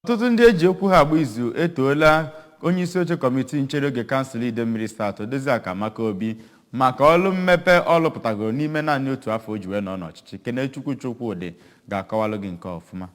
Ọtụtụ ndị eji okwu ha agba izu etoola onyeisi oche kọmitii nchere oge kansụl Idemili South Odoziaka Maka Obi maka ọlụ mmepe ọ lụpụtagoro n'ime naanị otu afọ o ji wee nọ n'ọchịchị. Kenechukwu Chukwudị ga-akọwalụ gị nke ọfụma.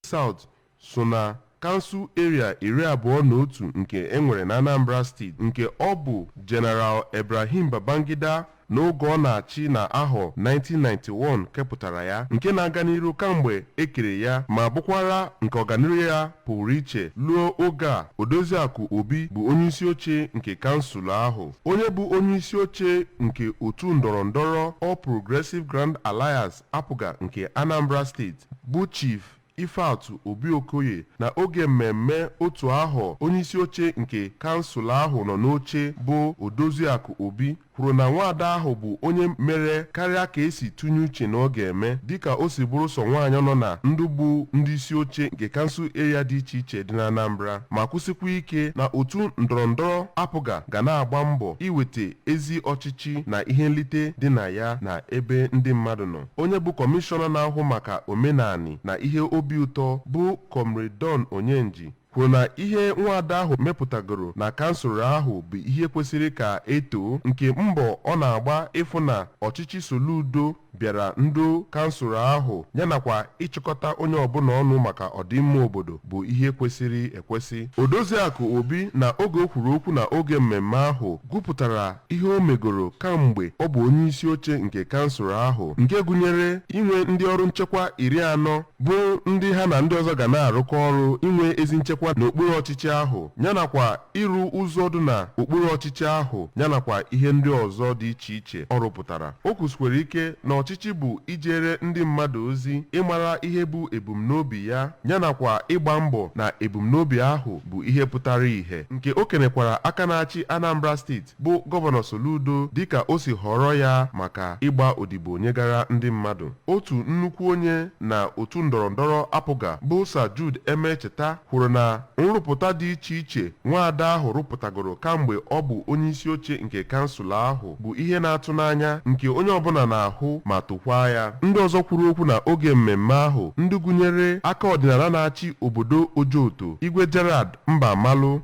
South so na kansụl area 21 nke enwere na Anambra steeti nke ọ bụ General Ibrahim Babangida n'oge ọ na-achị na ahọ 1991 kepụtara ya, nke na-aga n'iru kamgbe ekere ya ma bụkwara nke ọganiru ya pụrụ iche ruo oge a. Odoziaka Obi bụ onyeisi oche nke kansụl ahụ. Onye bụ onyeisi oche nke otu ndọrọndọrọ All Progressive Grand Alliance apụga nke Anambra steeti bụ Chief Ifeatụ Obi Okoye na oge mmemme otu ahọ onyeisi oche nke kansụl ahụ nọ n'oche bụ Odoziaka Obi kwuru na nwaada ahụ bụ onye mere karịa ka esi tụnye uche na ọ ga-eme, dịka o si bụrụ sọ nwaanyị nọ na ndụ bụ ndị isi oche nke kansụl eria dị iche iche dị na Anambra, ma kwụsịkwa ike na otu ndọrọndọrọ apụga ga na-agba mbọ iweta ezi ọchịchị na ihe nlite dị na ya na ebe ndị mmadụ nọ. Onye bụ kọmishọna na-ahụ maka omenani na ihe obi ụtọ bụ Comrade Don Onyenji kwuru na ihe nwaada ahụ mepụtagoro na kansụl ahụ bụ ihe kwesịrị ka etoo, nke mbọ ọ na-agba ịfụ na ọchịchị Soludo bịara ndụ kansụl ahụ yanakwa ịchịkọta onye ọbụla ọnụ maka ọdịmma obodo bụ ihe kwesịrị ekwesị. Odoziaka Obi na oge o kwuru okwu na oge mmemme ahụ gụpụtara ihe o megoro kamgbe ọ bụ onye isi oche nke kansụl ahụ, nke gụnyere inwe ndị ọrụ nchekwa 40 bụ ndị ha na ndị ọzọ ga na-arụkọ ọrụ inwe ezi nchekwa n'okpuru ọchịchị ahụ, yanakwa ịrụ ụzọ dị na okpuru ọchịchị ahụ, yanakwa ihe ndị ọzọ dị iche iche ọ rụpụtara. O kwusikwara ike na ọchịchị bụ ijere ndị mmadụ ozi, ịmara ihe bụ ebumnobi ya, yanakwa ịgba mbọ na ebumnobi ahụ bụ ihe pụtara ihe, nke o kenekwara aka na-achị Anambra steeti bụ gọvanọ Soludo dịka o si họrọ ya maka ịgba odibo nyegara ndị mmadụ. Otu nnukwu onye na otu ndọrọndọrọ apụga bụ Sir Jude Emecheta kwuru na nrụpụta dị iche iche nwaada ahụ rụpụtagoro kamgbe ọ bụ onye isi oche nke kansụl ahụ bụ ihe na-atụ n'anya, nke onye ọbụla na-ahụ ma tụkwaa ya. Ndị ọzọ kwuru okwu na oge mmemme ahụ ndị gụnyere aka ọdịnala na-achị obodo Ojoto Igwe Gerald Mbamalụ,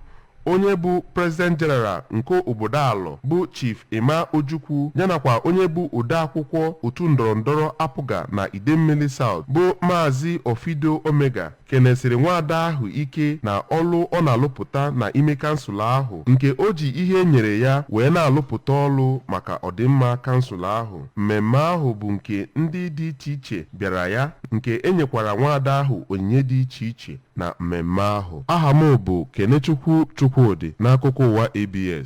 onye bụ President General nke obodo Alọ bụ Chief Emma Ojukwu, yanakwa onye bụ odeakwụkwọ otu ndọrọndọrọ apụga na Idemili South bụ Maazị Ofido Omega kenesịrị nwaada ahụ ike na ọlụ ọ na-alụpụta na ime kansụl ahụ, nke o ji ihe nyere ya wee na-alụpụta ọlụ maka ọdịmma kansụl ahụ. Mmemme ahụ bụ nke ndị dị iche iche bịara ya, nke enyekwara nwaada ahụ onyinye dị iche iche na mmemme ahụ. Aha m bụ Kenechukwu Chukwudị n'akụkọ ụwa ABS.